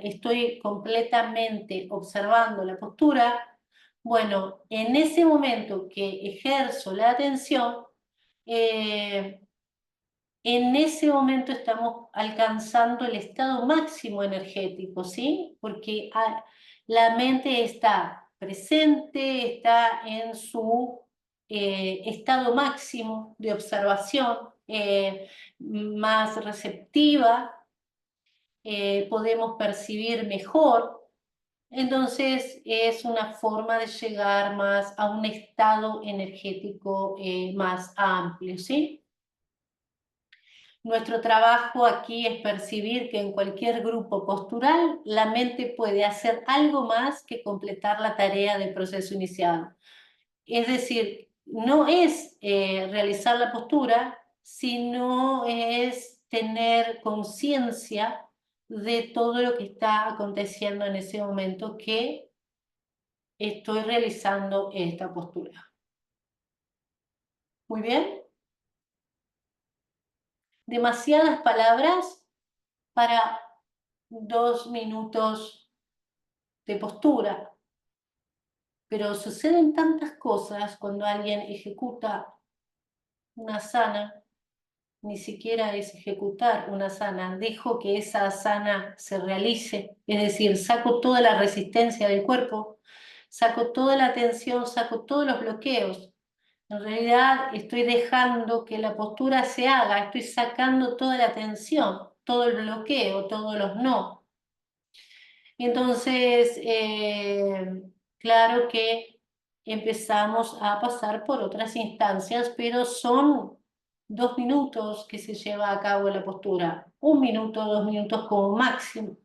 estoy completamente observando la postura, bueno, en ese momento que ejerzo la atención, eh, en ese momento estamos alcanzando el estado máximo energético, ¿sí? Porque la mente está presente, está en su estado máximo de observación, más receptiva, podemos percibir mejor. Entonces es una forma de llegar más a un estado energético más amplio, ¿sí? Nuestro trabajo aquí es percibir que en cualquier grupo postural la mente puede hacer algo más que completar la tarea del proceso iniciado. Es decir, no es realizar la postura, sino es tener conciencia de todo lo que está aconteciendo en ese momento que estoy realizando esta postura. Muy bien. Demasiadas palabras para 2 minutos de postura, pero suceden tantas cosas cuando alguien ejecuta una asana, ni siquiera es ejecutar una asana, dejo que esa asana se realice, es decir, saco toda la resistencia del cuerpo, saco toda la tensión, saco todos los bloqueos. En realidad estoy dejando que la postura se haga, estoy sacando toda la tensión, todo el bloqueo, todos los no. Entonces, claro que empezamos a pasar por otras instancias, pero son 2 minutos que se lleva a cabo la postura, 1 minuto, 2 minutos como máximo.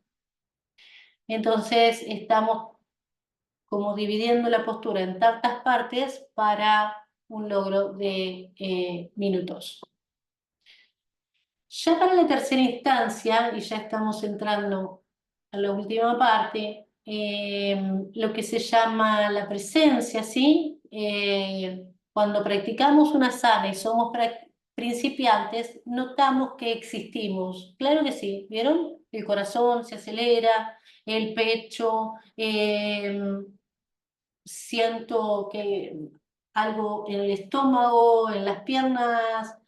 Entonces, estamos como dividiendo la postura en tantas partes para un logro de minutos. Ya para la tercera instancia, y ya estamos entrando a la última parte, lo que se llama la presencia, ¿sí? Cuando practicamos una asana y somos principiantes, notamos que existimos. Claro que sí, ¿vieron? El corazón se acelera, el pecho, siento que algo en el estómago, en las piernas,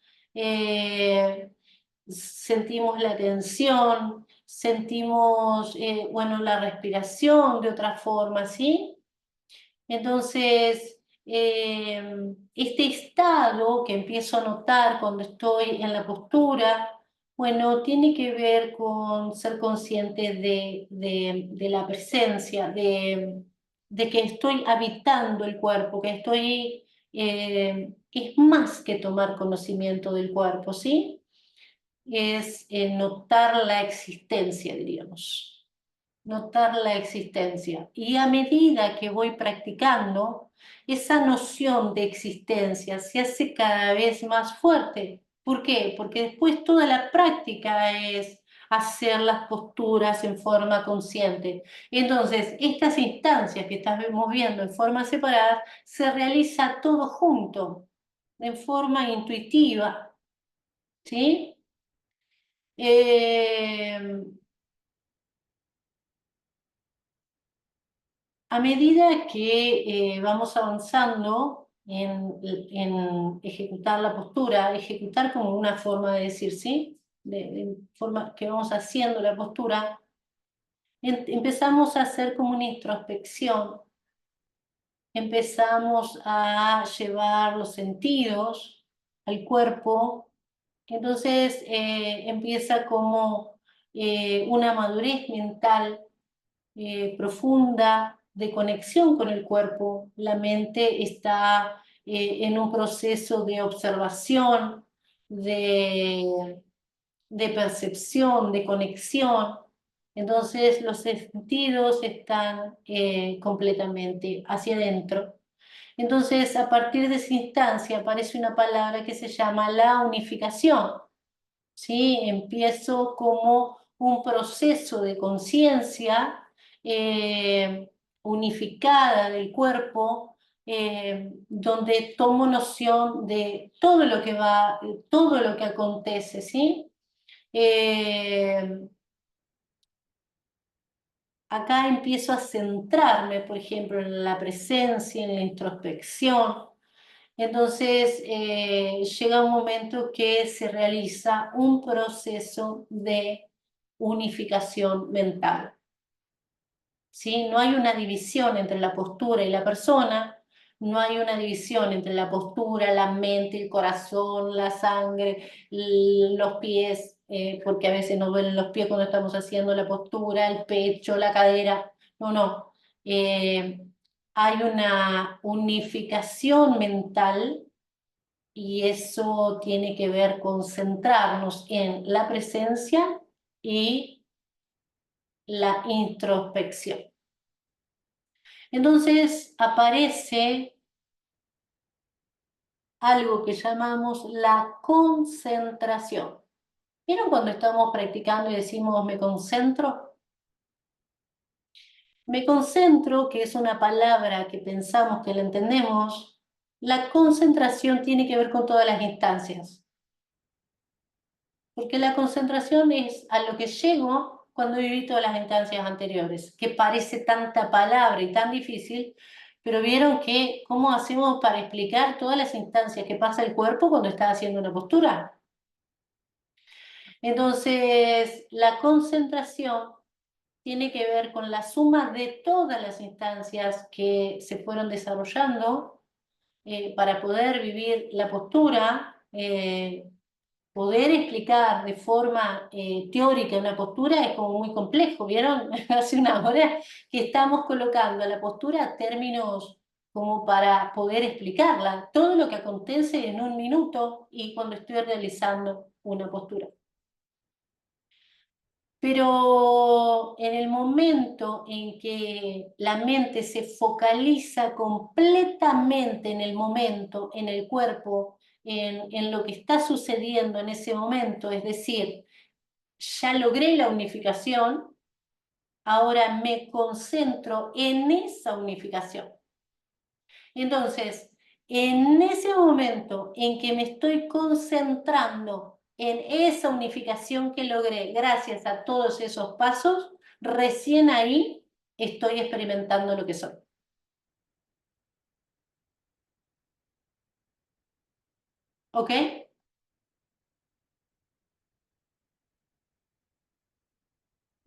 sentimos la tensión, sentimos, bueno, la respiración de otra forma, ¿sí? Entonces, este estado que empiezo a notar cuando estoy en la postura, bueno, tiene que ver con ser consciente de la presencia, de que estoy habitando el cuerpo, que estoy, es más que tomar conocimiento del cuerpo, ¿sí? Es notar la existencia, diríamos, notar la existencia. Y a medida que voy practicando, esa noción de existencia se hace cada vez más fuerte. ¿Por qué? Porque después toda la práctica es hacer las posturas en forma consciente. Entonces, estas instancias que estamos viendo en forma separada, se realiza todo junto, en forma intuitiva, ¿sí? Eh, A medida que vamos avanzando en ejecutar la postura, ejecutar como una forma de decir, ¿sí? De forma que vamos haciendo la postura, empezamos a hacer como una introspección, empezamos a llevar los sentidos al cuerpo, entonces empieza como una madurez mental profunda de conexión con el cuerpo. La mente está en un proceso de observación, de, de percepción, de conexión. Entonces los sentidos están completamente hacia adentro. Entonces, a partir de esa instancia aparece una palabra que se llama la unificación. ¿Sí? Empiezo como un proceso de conciencia unificada del cuerpo, donde tomo noción de todo lo que va, todo lo que acontece, ¿sí? Eh, Acá empiezo a centrarme, por ejemplo, en la presencia, en la introspección. Entonces, llega un momento que se realiza un proceso de unificación mental, ¿sí? No hay una división entre la postura y la persona, no hay una división entre la postura, la mente, el corazón, la sangre, los pies, porque a veces nos duelen los pies cuando estamos haciendo la postura, el pecho, la cadera. No, no. Hay una unificación mental y eso tiene que ver con centrarnos en la presencia y la introspección. Entonces aparece algo que llamamos la concentración. ¿Vieron cuando estamos practicando y decimos me concentro? Me concentro, que es una palabra que pensamos que la entendemos, la concentración tiene que ver con todas las instancias. Porque la concentración es a lo que llego cuando viví todas las instancias anteriores, que parece tanta palabra y tan difícil, pero vieron que cómo hacemos para explicar todas las instancias que pasa el cuerpo cuando está haciendo una postura. Entonces, la concentración tiene que ver con la suma de todas las instancias que se fueron desarrollando para poder vivir la postura. Poder explicar de forma teórica una postura es como muy complejo, ¿vieron? Hace una hora que estamos colocando la postura términos como para poder explicarla, todo lo que acontece en un minuto y cuando estoy realizando una postura. Pero en el momento en que la mente se focaliza completamente en el momento, en el cuerpo, en lo que está sucediendo en ese momento, es decir, ya logré la unificación, ahora me concentro en esa unificación. Entonces, en ese momento en que me estoy concentrando en esa unificación que logré gracias a todos esos pasos, recién ahí estoy experimentando lo que soy. ¿Ok?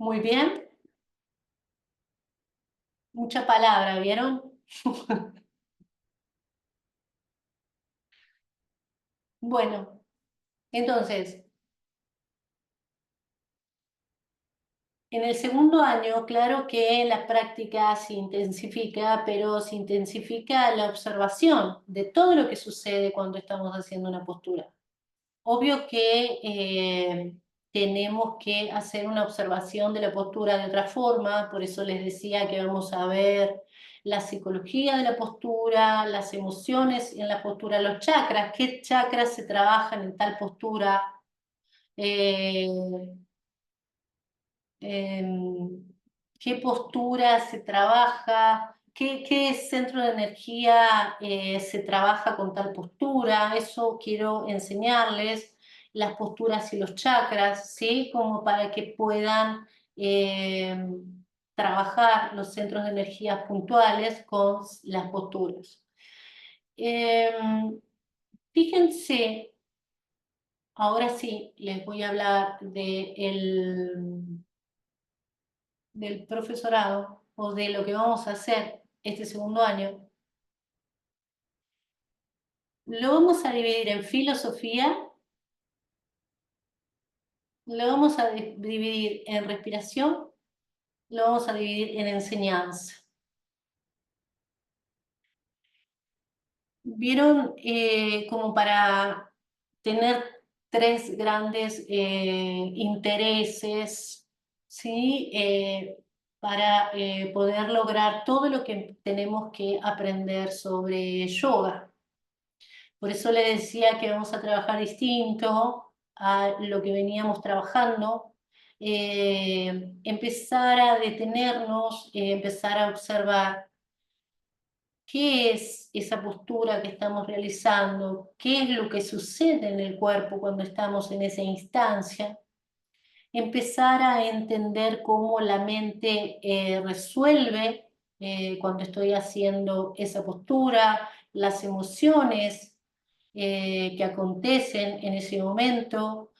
Muy bien. Mucha palabra, ¿vieron? Bueno, entonces, en el segundo año, claro que la práctica se intensifica, pero se intensifica la observación de todo lo que sucede cuando estamos haciendo una postura. Obvio que tenemos que hacer una observación de la postura de otra forma, por eso les decía que vamos a ver la psicología de la postura, las emociones en la postura, los chakras, qué chakras se trabajan en tal postura, eh, qué postura se trabaja, qué centro de energía se trabaja con tal postura. Eso quiero enseñarles, las posturas y los chakras, ¿sí? Como para que puedan eh, trabajar los centros de energía puntuales con las posturas. Eh, Fíjense, ahora sí les voy a hablar del profesorado o de lo que vamos a hacer este segundo año. Lo vamos a dividir en filosofía, lo vamos a dividir en respiración, lo vamos a dividir en enseñanza. Vieron como para tener tres grandes intereses, ¿sí? Para poder lograr todo lo que tenemos que aprender sobre yoga. Por eso le decía que vamos a trabajar distinto a lo que veníamos trabajando, empezar a detenernos, empezar a observar qué es esa postura que estamos realizando, qué es lo que sucede en el cuerpo cuando estamos en esa instancia, empezar a entender cómo la mente resuelve cuando estoy haciendo esa postura, las emociones que acontecen en ese momento,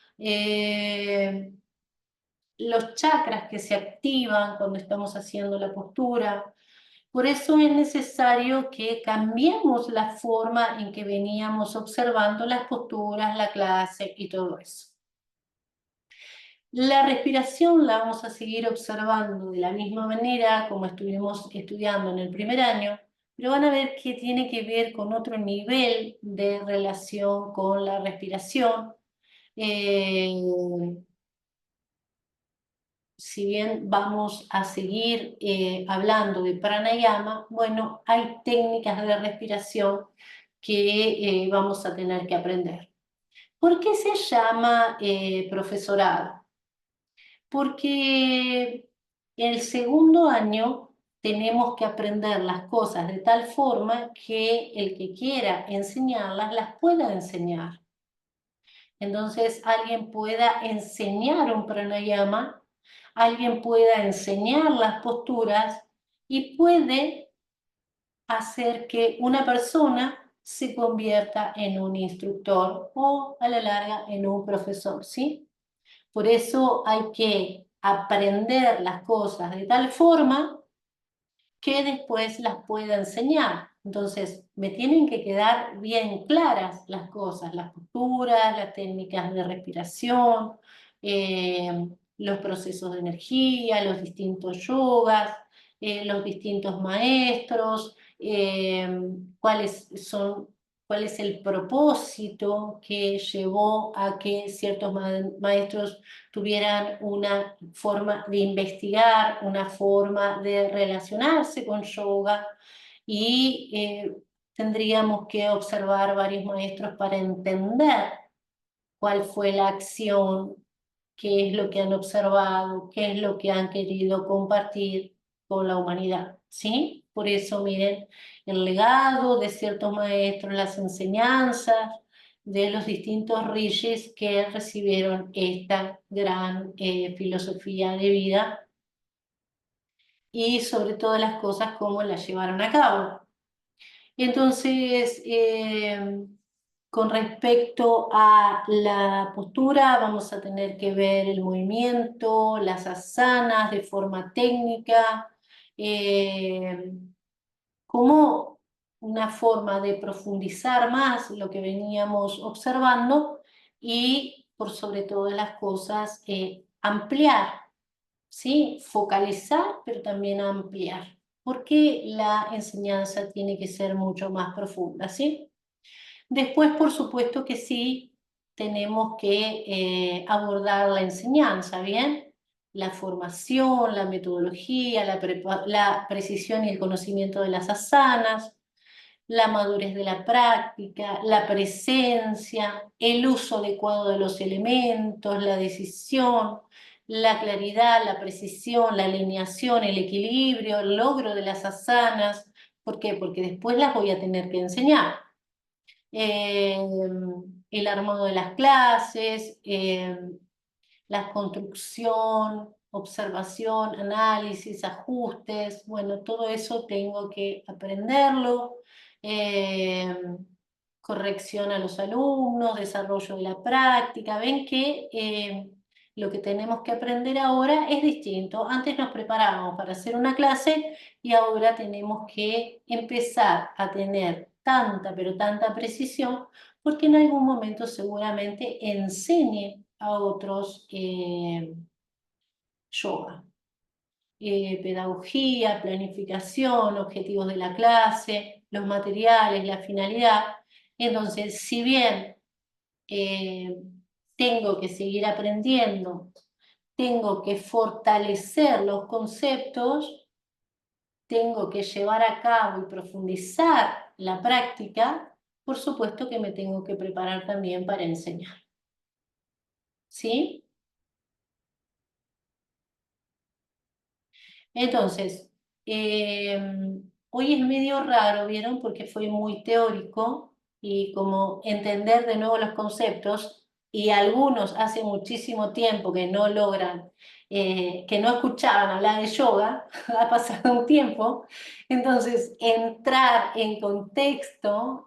los chakras que se activan cuando estamos haciendo la postura. Por eso es necesario que cambiemos la forma en que veníamos observando las posturas, la clase y todo eso. La respiración la vamos a seguir observando de la misma manera como estuvimos estudiando en el primer año, pero van a ver que tiene que ver con otro nivel de relación con la respiración. Eh, si bien vamos a seguir hablando de pranayama, bueno, hay técnicas de respiración que vamos a tener que aprender. ¿Por qué se llama profesorado? Porque el segundo año tenemos que aprender las cosas de tal forma que el que quiera enseñarlas las pueda enseñar. Entonces alguien pueda enseñar un pranayama, alguien pueda enseñar las posturas y puede hacer que una persona se convierta en un instructor o a la larga en un profesor, ¿sí? Por eso hay que aprender las cosas de tal forma que después las pueda enseñar. Entonces, me tienen que quedar bien claras las cosas, las posturas, las técnicas de respiración, los procesos de energía, los distintos yogas, los distintos maestros, cuál es el propósito que llevó a que ciertos maestros tuvieran una forma de investigar, una forma de relacionarse con yoga y tendríamos que observar varios maestros para entender cuál fue la acción, qué es lo que han observado, qué es lo que han querido compartir con la humanidad, ¿sí? Por eso, miren, el legado de ciertos maestros, las enseñanzas de los distintos rishis que recibieron esta gran filosofía de vida y sobre todas las cosas cómo la llevaron a cabo. Entonces, Con respecto a la postura, vamos a tener que ver el movimiento, las asanas de forma técnica, eh, como una forma de profundizar más lo que veníamos observando y, por sobre todas las cosas, ampliar, ¿sí? Focalizar, pero también ampliar, porque la enseñanza tiene que ser mucho más profunda, ¿sí? Después, por supuesto que sí, tenemos que abordar la enseñanza, ¿bien? La formación, la metodología, la precisión y el conocimiento de las asanas, la madurez de la práctica, la presencia, el uso adecuado de los elementos, la decisión, la claridad, la precisión, la alineación, el equilibrio, el logro de las asanas. ¿Por qué? Porque después las voy a tener que enseñar. eh, el armado de las clases, la construcción, observación, análisis, ajustes, bueno, todo eso tengo que aprenderlo, eh, corrección a los alumnos, desarrollo de la práctica. Ven que lo que tenemos que aprender ahora es distinto. Antes nos preparábamos para hacer una clase y ahora tenemos que empezar a tener tanta, pero tanta precisión, porque en algún momento seguramente enseñe a otros yoga. Pedagogía, planificación, objetivos de la clase, los materiales, la finalidad. Entonces, si bien eh, tengo que seguir aprendiendo, tengo que fortalecer los conceptos, tengo que llevar a cabo y profundizar la práctica, por supuesto que me tengo que preparar también para enseñar. ¿Sí? Entonces, hoy es medio raro, ¿vieron? Porque fue muy teórico y como entender de nuevo los conceptos y algunos hace muchísimo tiempo que no logran, que no escuchaban hablar de yoga, ha pasado un tiempo, entonces entrar en contexto,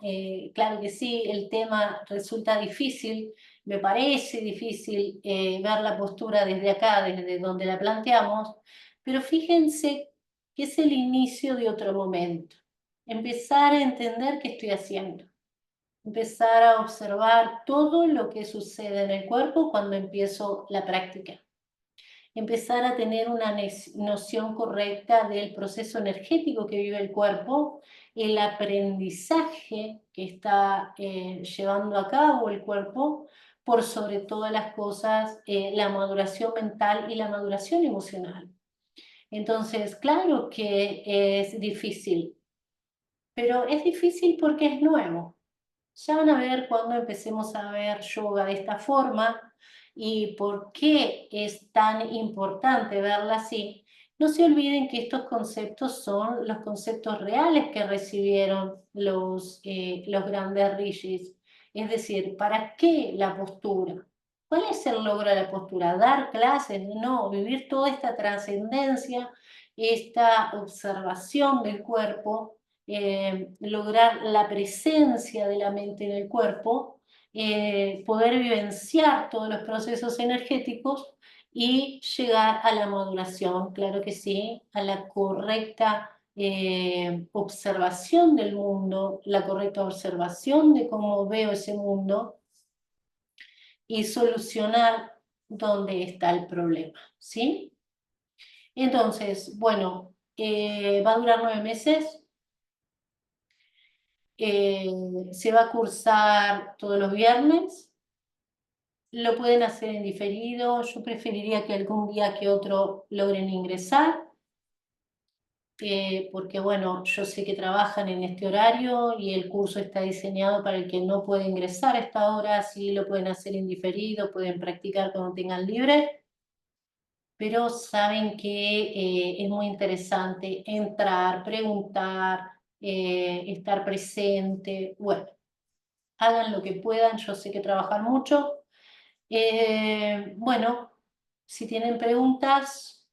claro que sí, el tema resulta difícil, me parece difícil ver la postura desde acá, desde donde la planteamos, pero fíjense que es el inicio de otro momento. Empezar a entender qué estoy haciendo. Empezar a observar todo lo que sucede en el cuerpo cuando empiezo la práctica. Empezar a tener una noción correcta del proceso energético que vive el cuerpo, el aprendizaje que está llevando a cabo el cuerpo, por sobre todas las cosas, la maduración mental y la maduración emocional. Entonces, claro que es difícil, pero es difícil porque es nuevo. Ya van a ver cuando empecemos a ver yoga de esta forma y por qué es tan importante verla así. No se olviden que estos conceptos son los conceptos reales que recibieron los grandes rishis. Es decir, ¿para qué la postura? ¿Cuál es el logro de la postura? ¿Dar clases? No, vivir toda esta trascendencia, esta observación del cuerpo, lograr la presencia de la mente en el cuerpo, poder vivenciar todos los procesos energéticos y llegar a la maduración, claro que sí, a la correcta observación del mundo, la correcta observación de cómo veo ese mundo y solucionar dónde está el problema, ¿sí? Entonces, bueno, va a durar 9 meses. Se va a cursar todos los viernes. Lo pueden hacer en diferido. Yo preferiría que algún día que otro logren ingresar, porque bueno, yo sé que trabajan en este horario y el curso está diseñado para el que no puede ingresar a esta hora. Sí, lo pueden hacer en diferido, pueden practicar cuando tengan libre, pero saben que es muy interesante entrar, preguntar, estar presente. Bueno, hagan lo que puedan, yo sé que trabajan mucho. Bueno, si tienen preguntas,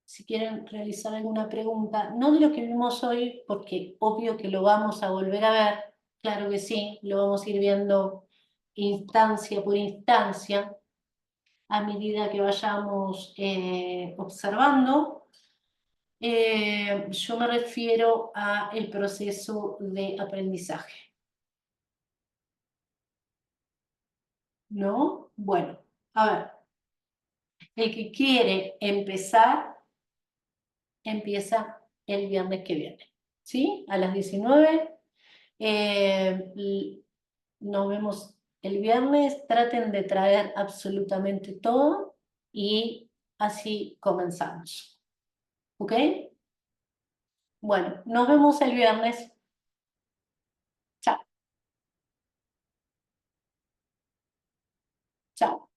si quieren realizar alguna pregunta, no de lo que vimos hoy, porque obvio que lo vamos a volver a ver, claro que sí, lo vamos a ir viendo instancia por instancia a medida que vayamos observando. Yo me refiero a el proceso de aprendizaje, ¿no? Bueno, a ver, el que quiere empezar, empieza el viernes que viene, ¿sí? A las 19. Nos vemos el viernes. Traten de traer absolutamente todo y así comenzamos. ¿Ok? Bueno, nos vemos el viernes. Chao, chao.